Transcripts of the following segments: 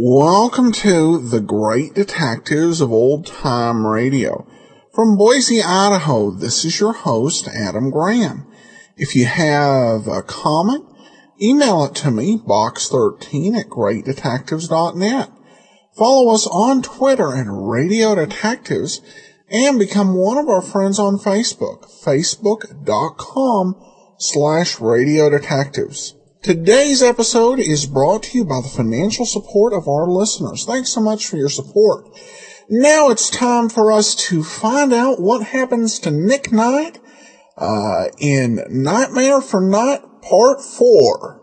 Welcome to The Great Detectives of Old Time Radio. From Boise, Idaho, this is your host, Adam Graham. If you have a comment, email it to me, box13@greatdetectives.net. Follow us on Twitter at Radio Detectives and become one of our friends on Facebook, facebook.com/Radio Detectives. Today's episode is brought to you by the financial support of our listeners. Thanks so much for your support. Now it's time for us to find out what happens to Nick Knight in Nightmare for Night Part 4.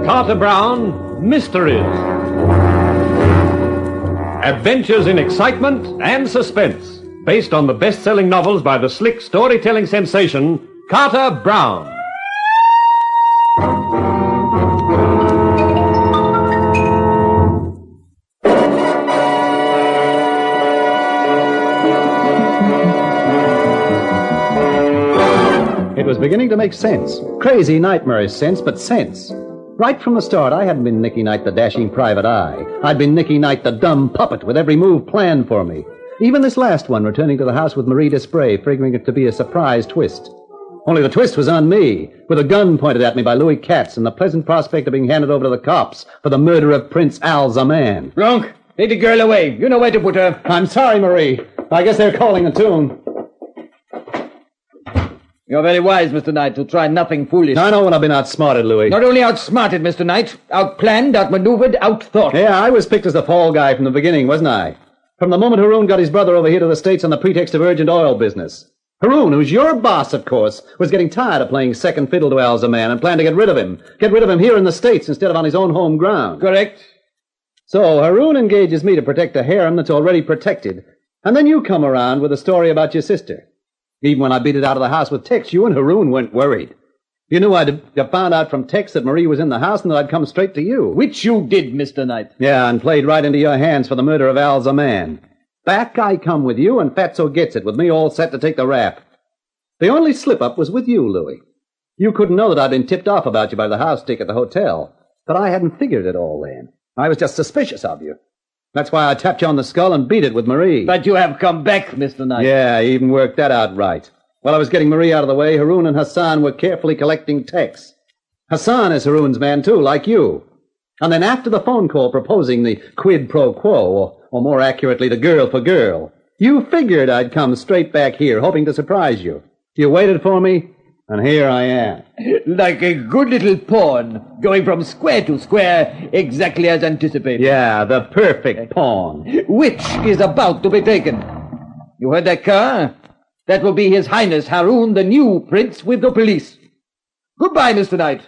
Carter Brown, Mysteries. Adventures in excitement and suspense, based on the best-selling novels by the slick storytelling sensation, Carter Brown. It was beginning to make sense. Crazy, nightmarish sense, but sense. Right from the start, I hadn't been Nicky Knight, the dashing private eye. I'd been Nicky Knight, the dumb puppet with every move planned for me. Even this last one, returning to the house with Marie Desprez, figuring it to be a surprise twist. Only the twist was on me, with a gun pointed at me by Louis Katz and the pleasant prospect of being handed over to the cops for the murder of Prince Al Zaman. Bronk, take the girl away. You know where to put her. I'm sorry, Marie. I guess they're calling a tune. You're very wise, Mr. Knight, to try nothing foolish. I know when I've been outsmarted, Louis. Not only outsmarted, Mr. Knight, outplanned, outmaneuvered, outthought. Yeah, I was picked as the fall guy from the beginning, wasn't I? From the moment Haroon got his brother over here to the States on the pretext of urgent oil business. Haroon, who's your boss, of course, was getting tired of playing second fiddle to Al Zaman and planned to get rid of him. Get rid of him here in the States instead of on his own home ground. Correct. So Haroon engages me to protect a harem that's already protected. And then you come around with a story about your sister. Even when I beat it out of the house with Tex, you and Haroon weren't worried. You knew I'd found out from Tex that Marie was in the house and that I'd come straight to you. Which you did, Mr. Knight. Yeah, and played right into your hands for the murder of Al Zaman. Back I come with you, and Fatso gets it, with me all set to take the rap. The only slip-up was with you, Louis. You couldn't know that I'd been tipped off about you by the house stick at the hotel. But I hadn't figured it all then. I was just suspicious of you. That's why I tapped you on the skull and beat it with Marie. But you have come back, Mr. Knight. Yeah, I even worked that out right. While I was getting Marie out of the way, Haroon and Hassan were carefully collecting Tex. Hassan is Haroon's man, too, like you. And then after the phone call proposing the quid pro quo, or more accurately, the girl for girl, you figured I'd come straight back here, hoping to surprise you. You waited for me, and here I am. Like a good little pawn, going from square to square, exactly as anticipated. Yeah, the perfect pawn. Which is about to be taken. You heard that, car? That will be His Highness Haroon, the new prince with the police. Goodbye, Mr. Knight.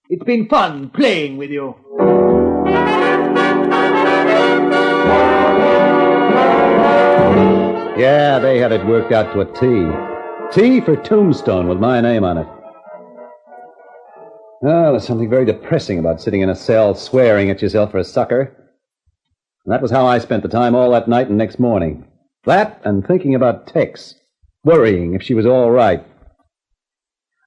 It's been fun playing with you. Yeah, they had it worked out to a T. T for Tombstone with my name on it. Oh, there's something very depressing about sitting in a cell swearing at yourself for a sucker. And that was how I spent the time all that night and next morning. That and thinking about Tex. Worrying if she was all right.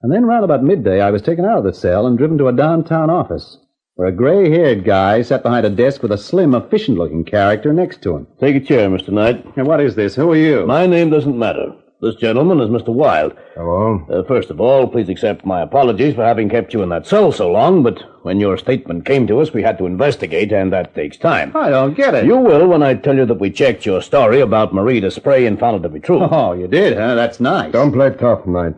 And then round about midday, I was taken out of the cell and driven to a downtown office, where a gray-haired guy sat behind a desk with a slim, efficient-looking character next to him. Take a chair, Mr. Knight. And what is this? Who are you? My name doesn't matter. This gentleman is Mr. Wilde. Hello. First of all, please accept my apologies for having kept you in that cell so long, but when your statement came to us, we had to investigate, and that takes time. I don't get it. You will when I tell you that we checked your story about Marie Desprez and found it to be true. Oh, you did, huh? That's nice. Don't play tough, Knight.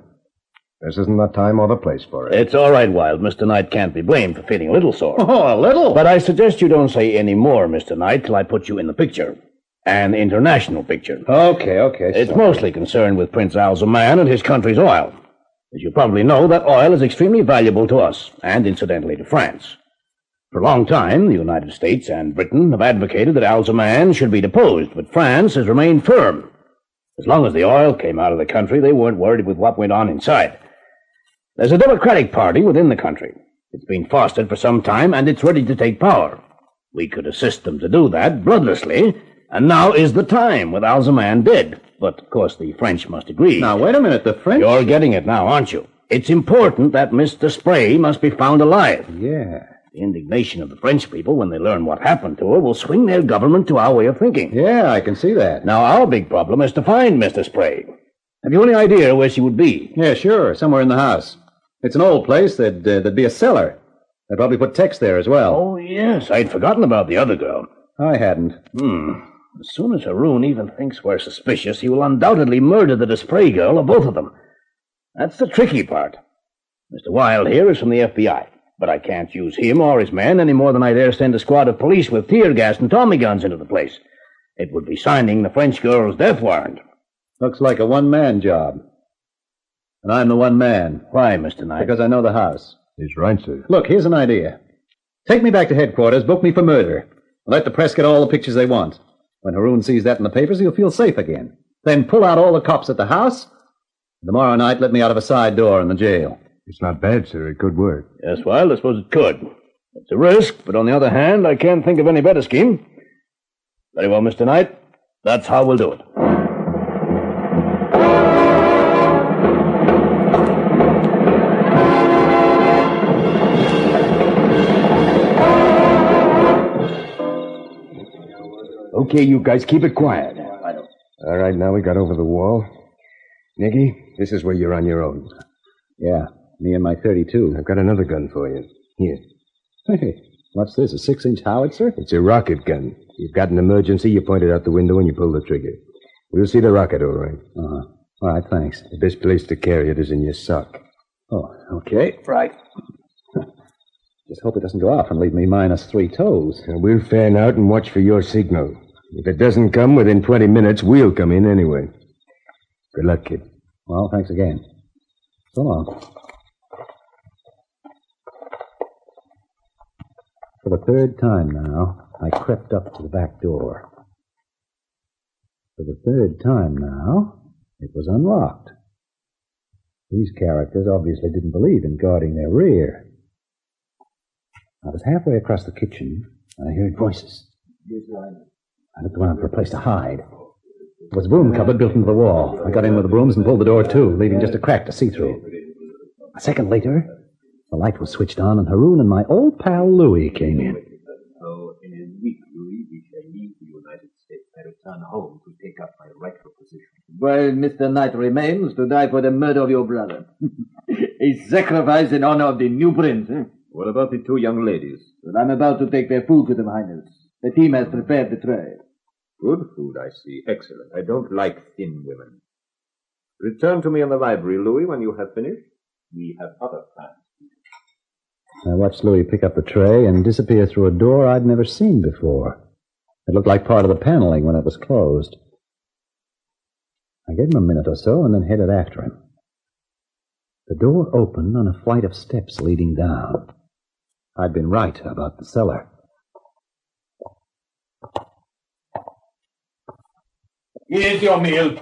This isn't the time or the place for it. It's all right, Wilde. Mr. Knight can't be blamed for feeling a little sore. Oh, a little? But I suggest you don't say any more, Mr. Knight, till I put you in the picture. an international picture. Okay. It's mostly concerned with Prince Al-Zaman and his country's oil. As you probably know, that oil is extremely valuable to us, and incidentally to France. For a long time, the United States and Britain have advocated that Al-Zaman should be deposed, but France has remained firm. As long as the oil came out of the country, they weren't worried with what went on inside. There's a Democratic Party within the country. It's been fostered for some time, and it's ready to take power. We could assist them to do that bloodlessly, and now is the time with Al-Zaman dead. But, of course, the French must agree. Now, wait a minute, the French... You're getting it now, aren't you? It's important that Mr. Spray must be found alive. Yeah. The indignation of the French people when they learn what happened to her will swing their government to our way of thinking. Yeah, I can see that. Now, our big problem is to find Mr. Spray. Have you any idea where she would be? Yeah, sure, somewhere in the house. It's an old place. There'd be a cellar. They'd probably put Tex there as well. Oh, yes, I'd forgotten about the other girl. I hadn't. As soon as Haroun even thinks we're suspicious, he will undoubtedly murder the Desprez girl or both of them. That's the tricky part. Mr. Wilde here is from the FBI, but I can't use him or his men any more than I dare send a squad of police with tear gas and Tommy guns into the place. It would be signing the French girl's death warrant. Looks like a one-man job. And I'm the one man. Why, Mr. Knight? Because I know the house. He's right, sir. Look, here's an idea. Take me back to headquarters, book me for murder. Let the press get all the pictures they want. When Haroun sees that in the papers, he'll feel safe again. Then pull out all the cops at the house. Tomorrow night, let me out of a side door in the jail. It's not bad, sir. It could work. Yes, Wilde, I suppose it could. It's a risk, but on the other hand, I can't think of any better scheme. Very well, Mr. Knight. That's how we'll do it. Okay, you guys, keep it quiet. All right, now we got over the wall. Nicky, this is where you're on your own. Yeah, me and my 32. I've got another gun for you. Here. Hey, what's this, a 6-inch howitzer? It's a rocket gun. You've got an emergency, you point it out the window and you pull the trigger. We'll see the rocket, all right. Uh-huh. All right, thanks. The best place to carry it is in your sock. Oh, okay. Right. Just hope it doesn't go off and leave me minus 3 toes. We'll fan out and watch for your signal. If it doesn't come within 20 minutes, we'll come in anyway. Good luck, kid. Well, thanks again. So long. For the third time now, I crept up to the back door. For the third time now, it was unlocked. These characters obviously didn't believe in guarding their rear. I was halfway across the kitchen, and I heard voices. I looked around for a place to hide. There was a broom cupboard built into the wall. I got in with the brooms and pulled the door to, leaving just a crack to see through. A second later, the light was switched on, and Haroun and my old pal Louis came in. So, in a week, Louis, we shall leave the United States. I return home to take up my rightful position. While Mr. Knight remains to die for the murder of your brother. A sacrifice in honor of the new prince, eh? What about the 2 young ladies? Well, I'm about to take their food to them, Highness. The team has prepared the tray. Good food, I see. Excellent. I don't like thin women. Return to me in the library, Louis, when you have finished. We have other plans. I watched Louis pick up the tray and disappear through a door I'd never seen before. It looked like part of the paneling when it was closed. I gave him a minute or so and then headed after him. The door opened on a flight of steps leading down. I'd been right about the cellar. Here's your meal.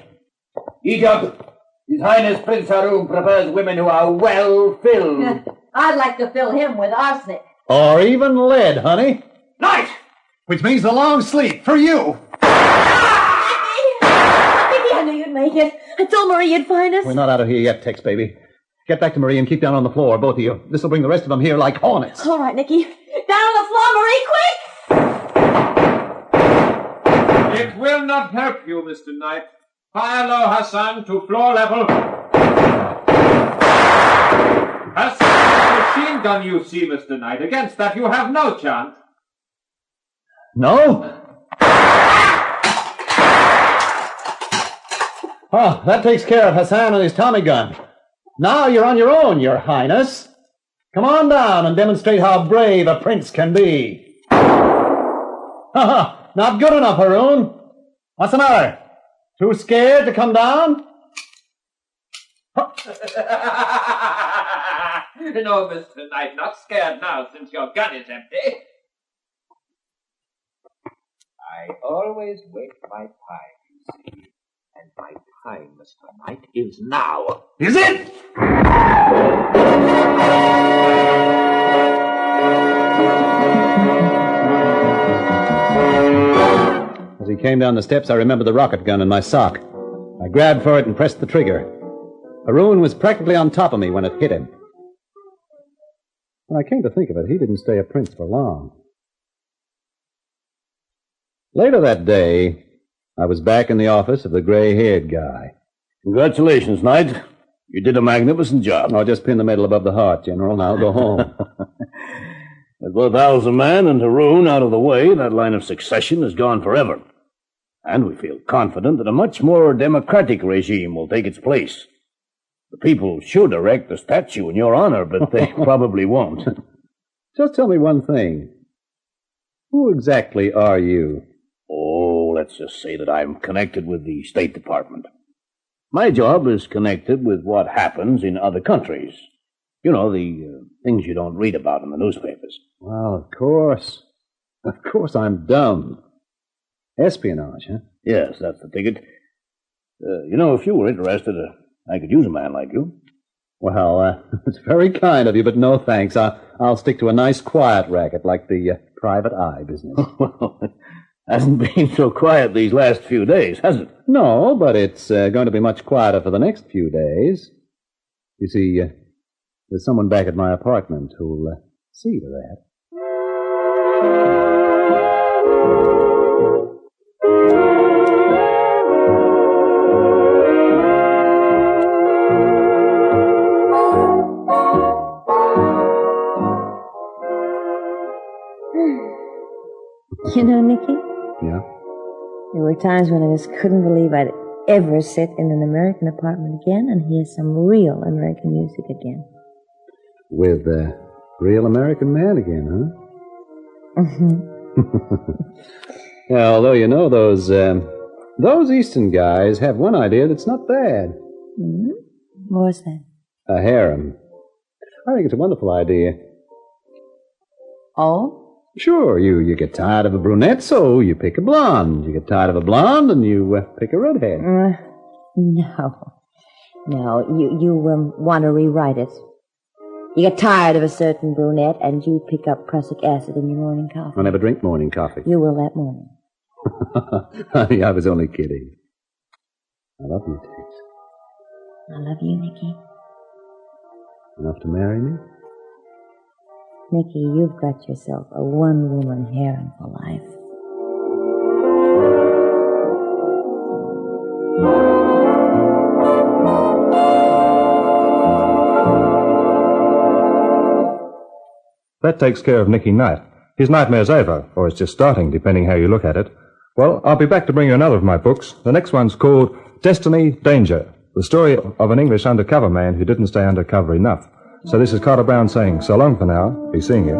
Eat up. His Highness Prince Haroun prefers women who are well filled. I'd like to fill him with arsenic. Or even lead, honey. Night! Which means the long sleep for you. I knew you'd make it. I told Marie you'd find us. We're not out of here yet, Tex, baby. Get back to Marie and keep down on the floor, both of you. This will bring the rest of them here like hornets. All right, Nicky. Down on the floor, Marie, quick! It will not help you, Mr. Knight. Fire low, Hassan, to floor level. Hassan, the machine gun you see, Mr. Knight. Against that, you have no chance. No? Oh, that takes care of Hassan and his Tommy gun. Now you're on your own, Your Highness. Come on down and demonstrate how brave a prince can be. Not good enough, Haroun. What's the matter? Too scared to come down? No, Mr. Knight, not scared now since your gun is empty. I always wait my time, you see. And my time, Mr. Knight, is now. Is it? As he came down the steps, I remembered the rocket gun in my sock. I grabbed for it and pressed the trigger. Haroun was practically on top of me when it hit him. When I came to think of it, he didn't stay a prince for long. Later that day, I was back in the office of the gray-haired guy. Congratulations, Knight. You did a magnificent job. I'll just pin the medal above the heart, General, and I'll go home. With both Al's a man and Haroun out of the way, that line of succession is gone forever. And we feel confident that a much more democratic regime will take its place. The people should erect a statue in your honor, but they probably won't. Just tell me one thing. Who exactly are you? Oh, let's just say that I'm connected with the State Department. My job is connected with what happens in other countries. You know, the things you don't read about in the newspapers. Well, of course. Of course I'm dumb. Espionage, huh? Yes, that's the ticket. If you were interested, I could use a man like you. Well, it's very kind of you, but no thanks. I'll stick to a nice quiet racket like the private eye business. Well, it hasn't been so quiet these last few days, has it? No, but it's going to be much quieter for the next few days. You see, there's someone back at my apartment who'll see to that. You know, Nicky? Yeah? There were times when I just couldn't believe I'd ever sit in an American apartment again and hear some real American music again. With a real American man again, huh? Mm-hmm. Yeah, although, you know, those Eastern guys have one idea that's not bad. Mm-hmm. What's that? A harem. I think it's a wonderful idea. Oh? Sure, you get tired of a brunette, so you pick a blonde. You get tired of a blonde, and you pick a redhead. No. You want to rewrite it. You get tired of a certain brunette, and you pick up prussic acid in your morning coffee. I never drink morning coffee. You will that morning. Honey, I was only kidding. I love you, Tex. I love you, Nicky. Enough to marry me? Nicky, you've got yourself a one-woman harem for life. That takes care of Nicky Knight. His nightmare's over, or it's just starting, depending how you look at it. Well, I'll be back to bring you another of my books. The next one's called Destiny, Danger, the story of an English undercover man who didn't stay undercover enough. So this is Carter Brown saying so long for now. Be seeing you.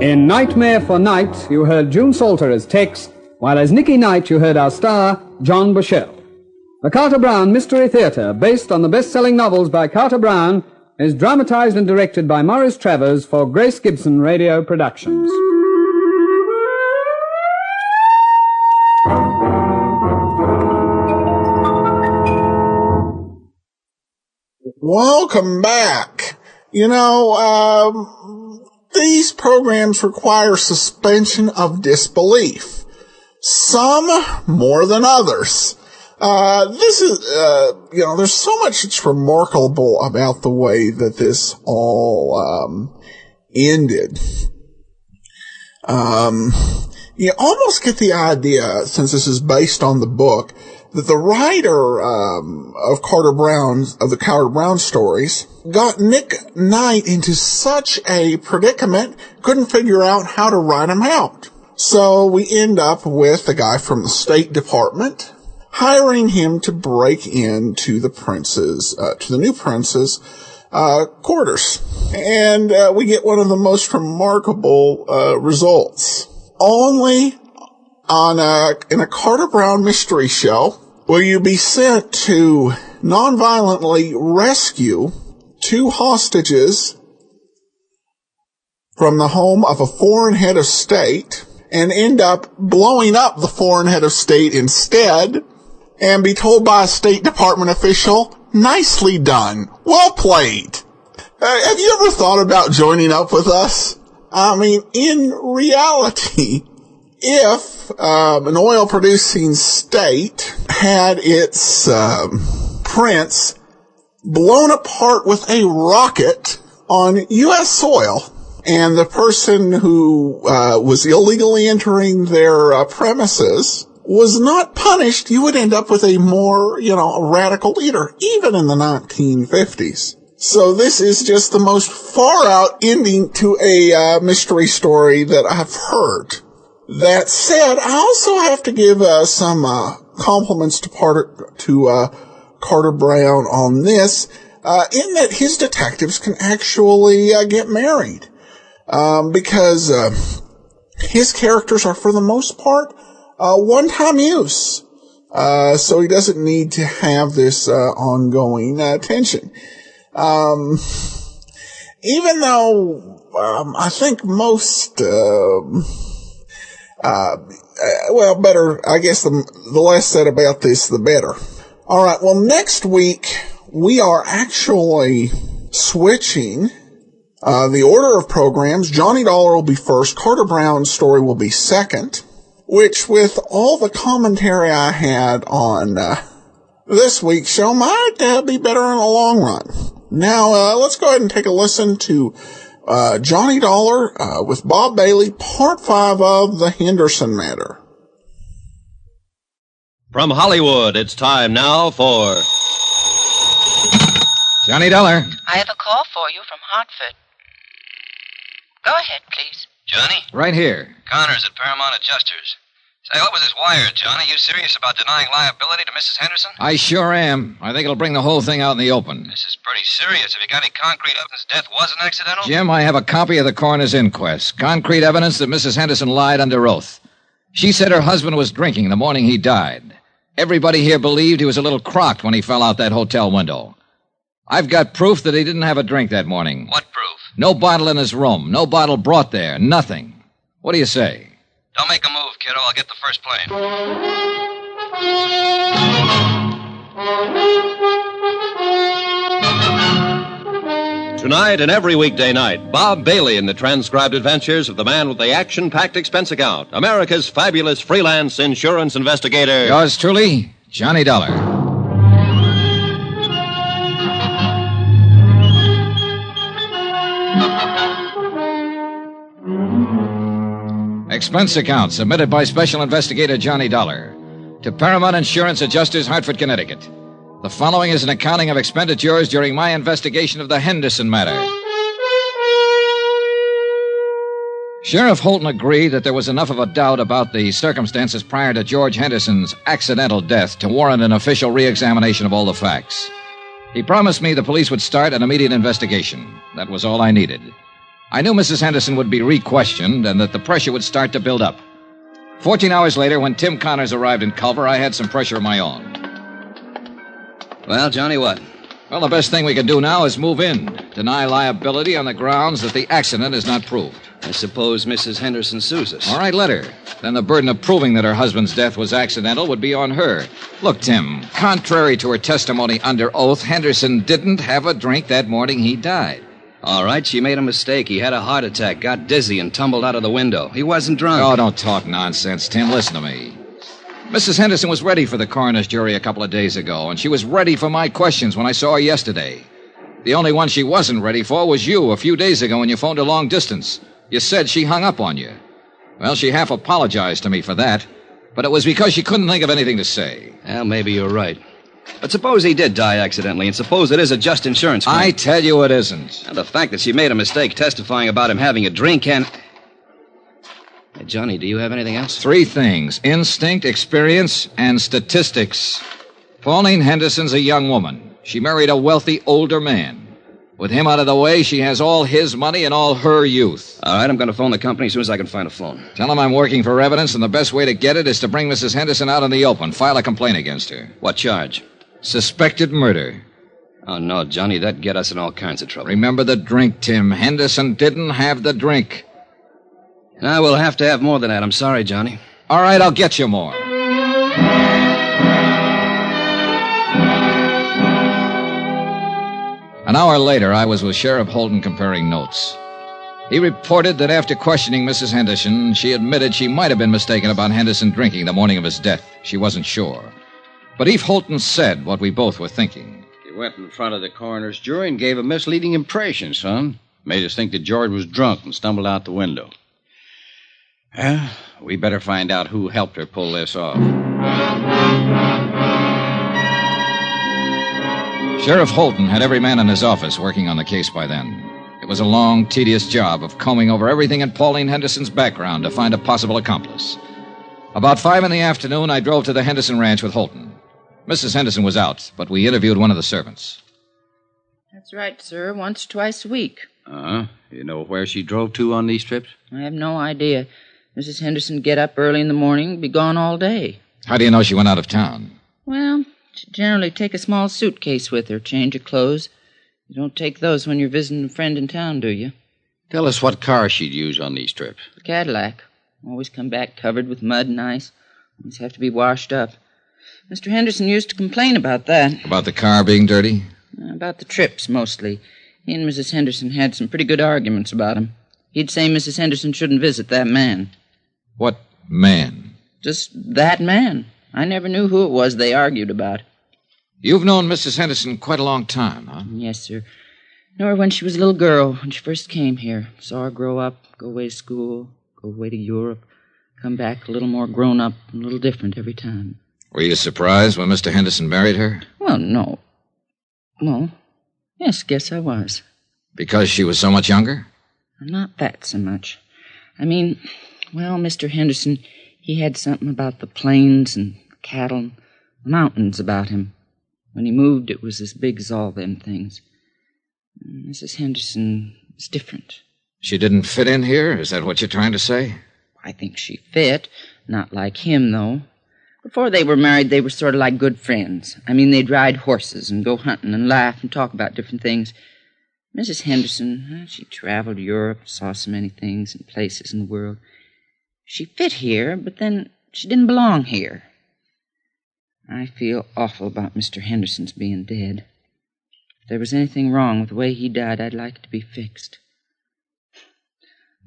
In Nightmare for Night, you heard June Salter as Tex, while as Nicky Knight you heard our star, John Bushell. The Carter Brown Mystery Theater, based on the best-selling novels by Carter Brown, is dramatized and directed by Maurice Travers for Grace Gibson Radio Productions. Welcome back. These programs require suspension of disbelief. Some more than others. There's so much that's remarkable about the way that this all ended. You almost get the idea, since this is based on the book, that the writer of the Carter Brown stories got Nick Knight into such a predicament, couldn't figure out how to write him out. So we end up with a guy from the State Department hiring him to break into the new prince's quarters. And we get one of the most remarkable results. Only in a Carter Brown mystery show will you be sent to nonviolently rescue 2 hostages from the home of a foreign head of state and end up blowing up the foreign head of state instead and be told by a State Department official, nicely done, well played. Have you ever thought about joining up with us? I mean, in reality, if an oil-producing state had its prince blown apart with a rocket on U.S. soil, and the person who was illegally entering their premises was not punished, you would end up with a more, a radical leader, even in the 1950s. So this is just the most far-out ending to a mystery story that I've heard. That said, I also have to give some compliments to Carter Brown on this, in that his detectives can actually get married. Because his characters are, for the most part, one-time use. So he doesn't need to have this ongoing tension. Even though I think most, better, I guess the less said about this, the better. All right, well, next week we are actually switching the order of programs. Johnny Dollar will be first. Carter Brown's story will be second, which, with all the commentary I had on this week's show, might be better in the long run. Now, let's go ahead and take a listen to Johnny Dollar with Bob Bailey, Part 5 of The Henderson Matter. From Hollywood, it's time now for Johnny Dollar. I have a call for you from Hartford. Go ahead, please. Johnny? Right here. Connors at Paramount Adjusters. Say, what was this wire, Johnny? You serious about denying liability to Mrs. Henderson? I sure am. I think it'll bring the whole thing out in the open. This is pretty serious. Have you got any concrete evidence death wasn't accidental? Jim, I have a copy of the coroner's inquest. Concrete evidence that Mrs. Henderson lied under oath. She said her husband was drinking the morning he died. Everybody here believed he was a little crocked when he fell out that hotel window. I've got proof that he didn't have a drink that morning. What proof? No bottle in his room. No bottle brought there. Nothing. What do you say? Don't make a move, kiddo. I'll get the first plane. Tonight and every weekday night, Bob Bailey in the transcribed adventures of the man with the action-packed expense account, America's fabulous freelance insurance investigator. Yours truly, Johnny Dollar. Expense account submitted by Special Investigator Johnny Dollar to Paramount Insurance Adjusters, Hartford, Connecticut. The following is an accounting of expenditures during my investigation of the Henderson matter. Sheriff Holton agreed that there was enough of a doubt about the circumstances prior to George Henderson's accidental death to warrant an official re-examination of all the facts. He promised me the police would start an immediate investigation. That was all I needed. I knew Mrs. Henderson would be re-questioned and that the pressure would start to build up. 14 hours later, when Tim Connors arrived in Culver, I had some pressure of my own. Well, Johnny, what? Well, the best thing we can do now is move in. Deny liability on the grounds that the accident is not proved. I suppose Mrs. Henderson sues us. All right, let her. Then the burden of proving that her husband's death was accidental would be on her. Look, Tim, contrary to her testimony under oath, Henderson didn't have a drink that morning he died. All right, she made a mistake. He had a heart attack, got dizzy, and tumbled out of the window. He wasn't drunk. Oh, don't talk nonsense, Tim. Listen to me. Mrs. Henderson was ready for the coroner's jury a couple of days ago, and she was ready for my questions when I saw her yesterday. The only one she wasn't ready for was you a few days ago when you phoned her long distance. You said she hung up on you. Well, she half apologized to me for that, But it was because she couldn't think of anything to say. Well, maybe you're right. But suppose he did die accidentally, and suppose it is a just insurance claim. I tell you it isn't. And the fact that she made a mistake testifying about him having a drink and... Hey, Johnny, do you have anything else? 3 things. Instinct, experience, and statistics. Pauline Henderson's a young woman. She married a wealthy older man. With him out of the way, she has all his money and all her youth. All right, I'm going to phone the company as soon as I can find a phone. Tell him I'm working for evidence, and the best way to get it is to bring Mrs. Henderson out in the open. File a complaint against her. What charge? Suspected murder. Oh, no, Johnny, that'd get us in all kinds of trouble. Remember the drink, Tim. Henderson didn't have the drink. Now, we'll have to have more than that. I'm sorry, Johnny. All right, I'll get you more. An hour later, I was with Sheriff Holden comparing notes. He reported that after questioning Mrs. Henderson, she admitted she might have been mistaken about Henderson drinking the morning of his death. She wasn't sure. But Eve Holton said what we both were thinking. You went in front of the coroner's jury and gave a misleading impression, son. Made us think that George was drunk and stumbled out the window. Well, we better find out who helped her pull this off. Sheriff Holton had every man in his office working on the case by then. It was a long, tedious job of combing over everything in Pauline Henderson's background to find a possible accomplice. About 5 p.m, I drove to the Henderson ranch with Holton. Mrs. Henderson was out, but we interviewed one of the servants. That's right, sir. Once or twice a week. You know where she drove to on these trips? I have no idea. Mrs. Henderson get up early in the morning, be gone all day. How do you know she went out of town? Well, she generally take a small suitcase with her, change of clothes. You don't take those when you're visiting a friend in town, do you? Tell us what car she'd use on these trips. The Cadillac. Always come back covered with mud and ice. Always have to be washed up. Mr. Henderson used to complain about that. About the car being dirty? About the trips, mostly. He and Mrs. Henderson had some pretty good arguments about him. He'd say Mrs. Henderson shouldn't visit that man. What man? Just that man. I never knew who it was they argued about. You've known Mrs. Henderson quite a long time, huh? Yes, sir. Knew her when she was a little girl, when she first came here. Saw her grow up, go away to school, go away to Europe, come back a little more grown up, and a little different every time. Were you surprised when Mr. Henderson married her? Well, no. Well, yes, guess I was. Because she was so much younger? Not that so much. I mean, well, Mr. Henderson, he had something about the plains and cattle and mountains about him. When he moved, it was as big as all them things. Mrs. Henderson was different. She didn't fit in here? Is that what you're trying to say? I think she fit. Not like him, though. Before they were married, they were sort of like good friends. I mean, they'd ride horses and go hunting and laugh and talk about different things. Mrs. Henderson, she traveled Europe, saw so many things and places in the world. She fit here, but then she didn't belong here. I feel awful about Mr. Henderson's being dead. If there was anything wrong with the way he died, I'd like it to be fixed.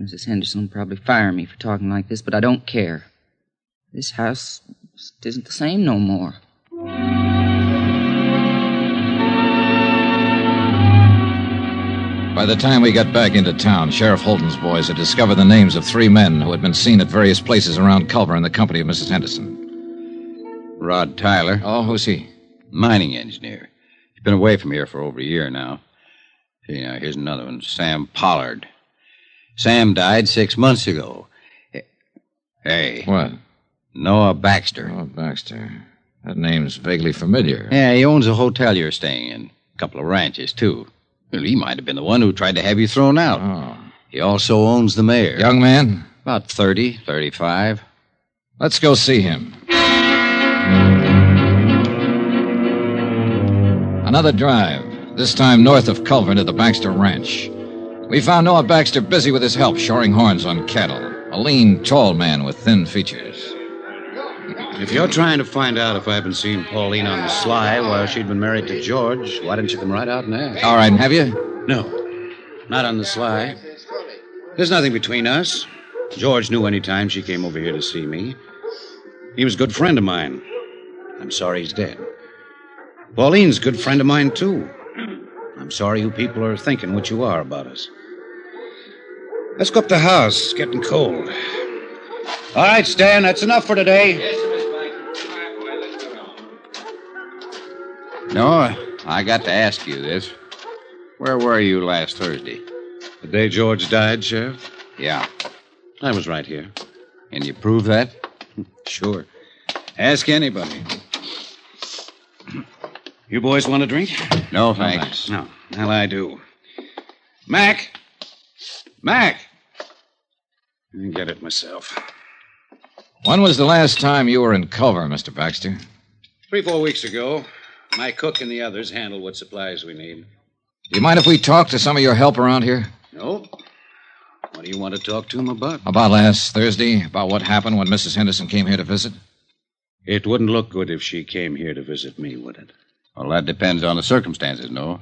Mrs. Henderson will probably fire me for talking like this, but I don't care. This house isn't the same no more. By the time we got back into town, Sheriff Holton's boys had discovered the names of 3 men who had been seen at various places around Culver in the company of Mrs. Henderson. Rod Tyler. Oh, who's he? Mining engineer. He's been away from here for over a year now. See, now, here's another one. Sam Pollard. Sam died 6 months ago. Hey. What? Noah Baxter. Noah Baxter. That name's vaguely familiar. Yeah, he owns a hotel you're staying in. A couple of ranches, too. Well, he might have been the one who tried to have you thrown out. Oh. He also owns the mayor. Young man? About 30, 35. Let's go see him. Another drive, this time north of Culver to the Baxter Ranch. We found Noah Baxter busy with his help shoring horns on cattle. A lean, tall man with thin features. If you're trying to find out if I've been seeing Pauline on the sly while she'd been married to George, why didn't you come right out and ask? All right, have you? No, not on the sly. There's nothing between us. George knew any time she came over here to see me. He was a good friend of mine. I'm sorry he's dead. Pauline's a good friend of mine, too. I'm sorry you people are thinking what you are about us. Let's go up the house. It's getting cold. All right, Stan, that's enough for today. No, I got to ask you this. Where were you last Thursday? The day George died, Sheriff? Yeah. I was right here. Can you prove that? Sure. Ask anybody. You boys want a drink? No, thanks. No. Well, I do. Mac! Mac! I get it myself. When was the last time you were in Culver, Mr. Baxter? 3-4 weeks ago. My cook and the others handle what supplies we need. Do you mind if we talk to some of your help around here? No. What do you want to talk to him about? About last Thursday? About what happened when Mrs. Henderson came here to visit? It wouldn't look good if she came here to visit me, would it? Well, that depends on the circumstances, no?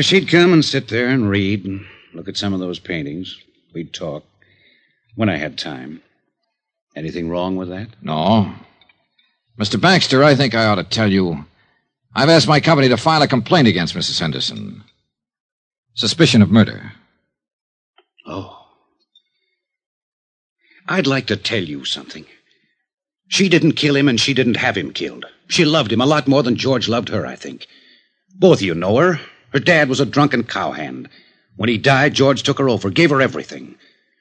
She'd come and sit there and read and look at some of those paintings. We'd talk when I had time. Anything wrong with that? No. Mr. Baxter, I think I ought to tell you, I've asked my company to file a complaint against Mrs. Henderson. Suspicion of murder. Oh. I'd like to tell you something. She didn't kill him and she didn't have him killed. She loved him a lot more than George loved her, I think. Both of you know her. Her dad was a drunken cowhand. When he died, George took her over, gave her everything.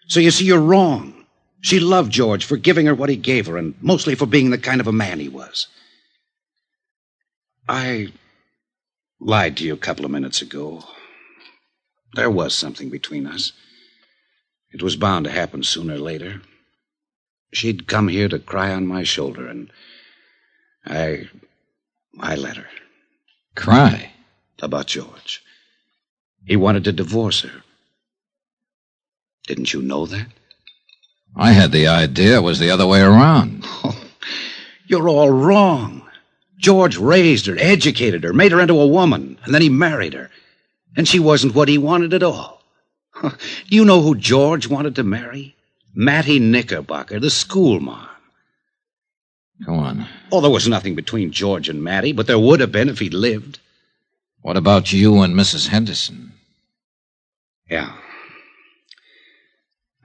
So you see, you're wrong. She loved George for giving her what he gave her, and mostly for being the kind of a man he was. I lied to you a couple of minutes ago. There was something between us. It was bound to happen sooner or later. She'd come here to cry on my shoulder, and I let her. Cry? About George. He wanted to divorce her. Didn't you know that? I had the idea it was the other way around. Oh, you're all wrong. George raised her, educated her, made her into a woman, and then he married her. And she wasn't what he wanted at all. Do you know who George wanted to marry? Mattie Knickerbocker, the schoolmarm. Go on. Oh, there was nothing between George and Mattie, but there would have been if he'd lived. What about you and Mrs. Henderson? Yeah.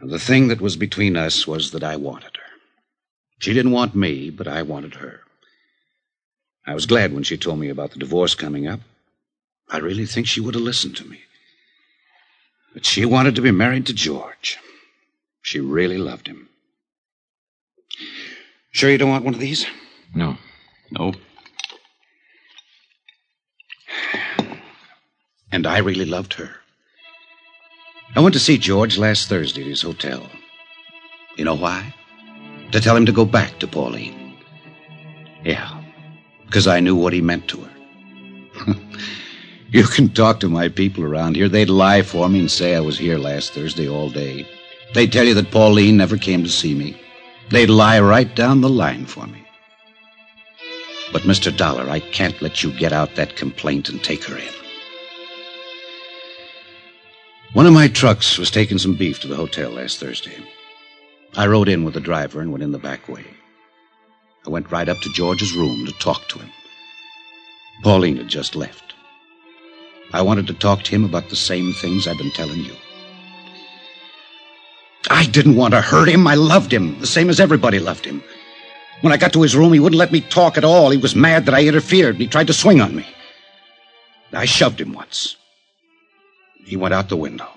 The thing that was between us was that I wanted her. She didn't want me, but I wanted her. I was glad when she told me about the divorce coming up. I really think she would have listened to me. But she wanted to be married to George. She really loved him. Sure you don't want one of these? No. No. And I really loved her. I went to see George last Thursday at his hotel. You know why? To tell him to go back to Pauline. Yeah, because I knew what he meant to her. You can talk to my people around here. They'd lie for me and say I was here last Thursday all day. They'd tell you that Pauline never came to see me. They'd lie right down the line for me. But, Mr. Dollar, I can't let you get out that complaint and take her in. One of my trucks was taking some beef to the hotel last Thursday. I rode in with the driver and went in the back way. I went right up to George's room to talk to him. Pauline had just left. I wanted to talk to him about the same things I've been telling you. I didn't want to hurt him. I loved him, the same as everybody loved him. When I got to his room, he wouldn't let me talk at all. He was mad that I interfered, and he tried to swing on me. I shoved him once. He went out the window.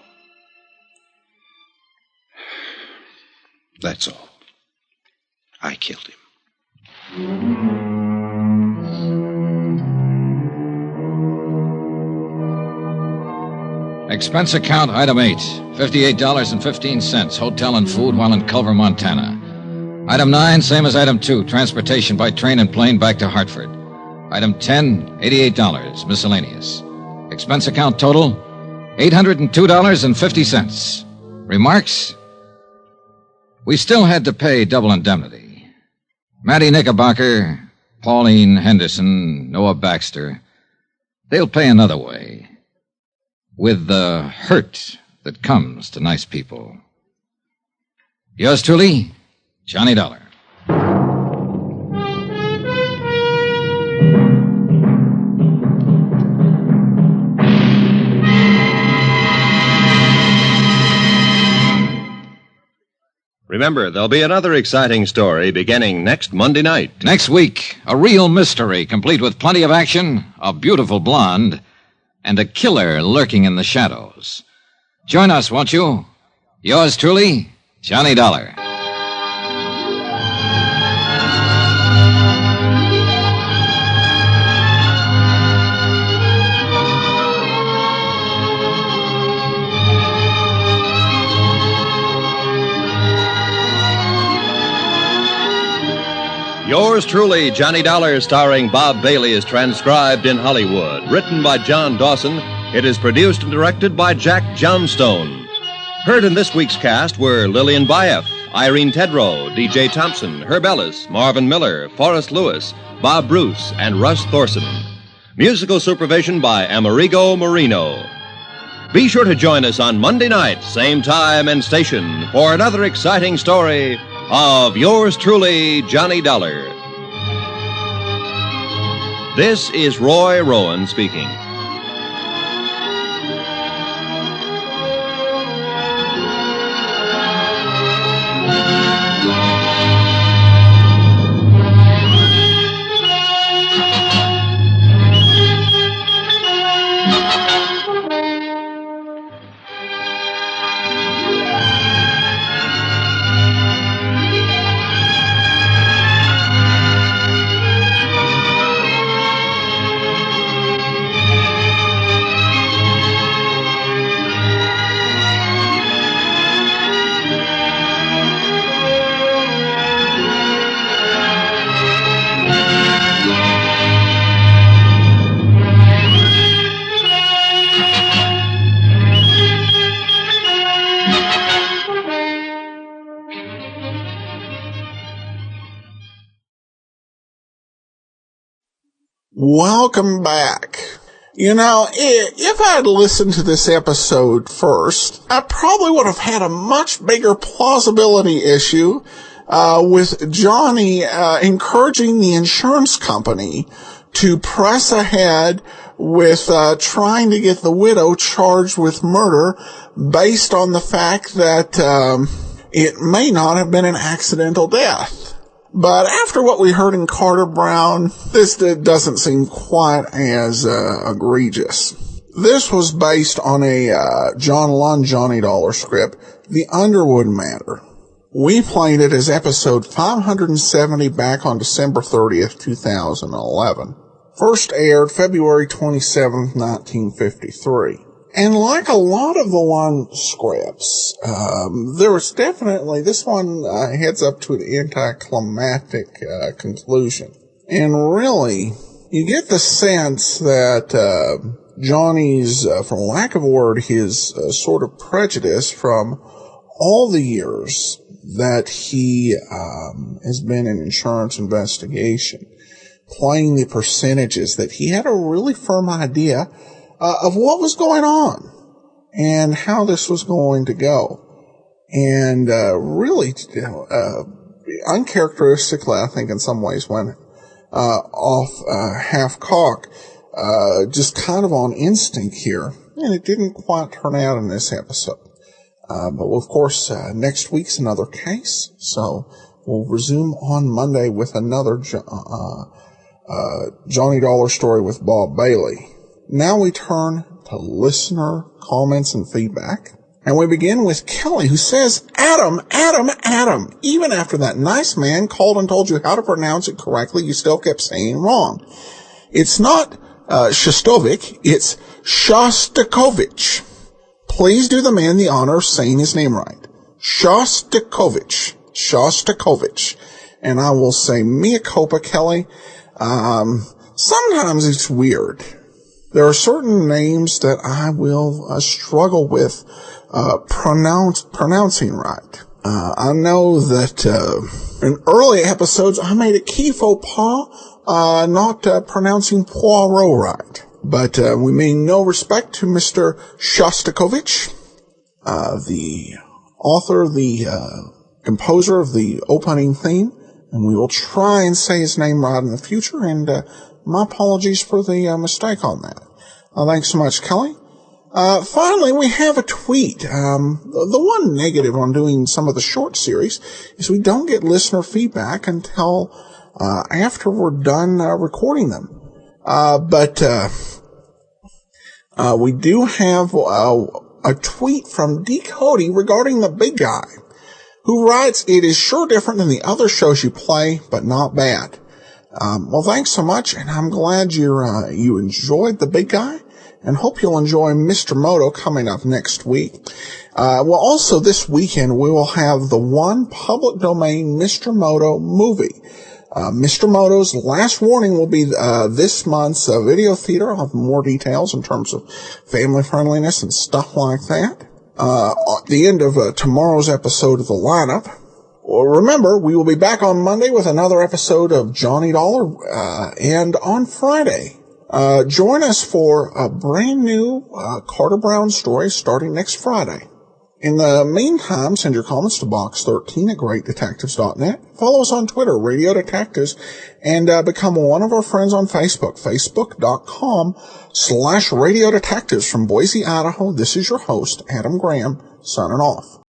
That's all. I killed him. Expense account, item 8, $58.15, hotel and food while in Culver, Montana. Item 9, same as item 2, transportation by train and plane back to Hartford. Item 10, $88, miscellaneous. Expense account total, $802.50. Remarks? We still had to pay double indemnity. Mattie Knickerbocker, Pauline Henderson, Noah Baxter, they'll pay another way. With the hurt that comes to nice people. Yours truly, Johnny Dollar. remember, there'll be another exciting story beginning next Monday night. Next week, a real mystery, complete with plenty of action, a beautiful blonde, and a killer lurking in the shadows. Join us, won't you? Yours truly, Johnny Dollar. Yours truly, Johnny Dollar, starring Bob Bailey, is transcribed in Hollywood. Written by John Dawson, it is produced and directed by Jack Johnstone. Heard in this week's cast were Lillian Bayef, Irene Tedrow, D.J. Thompson, Herb Ellis, Marvin Miller, Forrest Lewis, Bob Bruce, and Russ Thorson. Musical supervision by Amerigo Marino. Be sure to join us on Monday night, same time and station, for another exciting story of yours truly, Johnny Dollar. This is Roy Rowan speaking. Welcome back. You know, if I had listened to this episode first, I probably would have had a much bigger plausibility issue with Johnny encouraging the insurance company to press ahead with trying to get the widow charged with murder based on the fact that it may not have been an accidental death. But after what we heard in Carter Brown, this doesn't seem quite as egregious. This was based on a John Lund Johnny Dollar script, The Underwood Matter. We played it as episode 570 back on December 30th, 2011. First aired February 27th, 1953. And like a lot of the Lund scripts, there was definitely, this one heads up to an anticlimactic conclusion. And really, you get the sense that Johnny's, for lack of a word, his sort of prejudice from all the years that he has been in insurance investigation, playing the percentages, that he had a really firm idea of what was going on and how this was going to go. And really, uncharacteristically, I think in some ways went off half-cocked, just kind of on instinct here. And it didn't quite turn out in this episode. But of course, next week's another case, so we'll resume on Monday with another Johnny Dollar story with Bob Bailey. Now we turn to listener comments and feedback. And we begin with Kelly, who says, Adam, even after that nice man called and told you how to pronounce it correctly, you still kept saying wrong. It's not Shostakovich, it's Shostakovich. Please do the man the honor of saying his name right. Shostakovich. And I will say, mea culpa, Kelly. Sometimes it's weird. There are certain names that I will struggle with pronouncing right. I know that in early episodes I made a key faux pas, not pronouncing Poirot right. But we mean no respect to Mr. Shostakovich, the author, the composer of the opening theme, and we will try and say his name right in the future, and my apologies for the mistake on that. Thanks so much, Kelly. Finally, we have a tweet. The one negative on doing some of the short series is we don't get listener feedback until after we're done recording them. But we do have a tweet from D. Cody regarding the big guy, who writes, "It is sure different than the other shows you play, but not bad." Well, thanks so much, and I'm glad you enjoyed the big guy, and hope you'll enjoy Mr. Moto coming up next week. Well, also this weekend we will have the one public domain Mr. Moto movie. Mr. Moto's Last Warning will be this month's video theater. I'll have more details in terms of family friendliness and stuff like that. At the end of tomorrow's episode of the lineup. Well, remember, we will be back on Monday with another episode of Johnny Dollar, and on Friday, join us for a brand new Carter Brown story starting next Friday. In the meantime, send your comments to box13 at greatdetectives.net. Follow us on Twitter, Radio Detectives, and become one of our friends on Facebook, facebook.com/Radio Detectives. From Boise, Idaho, this is your host, Adam Graham, signing off.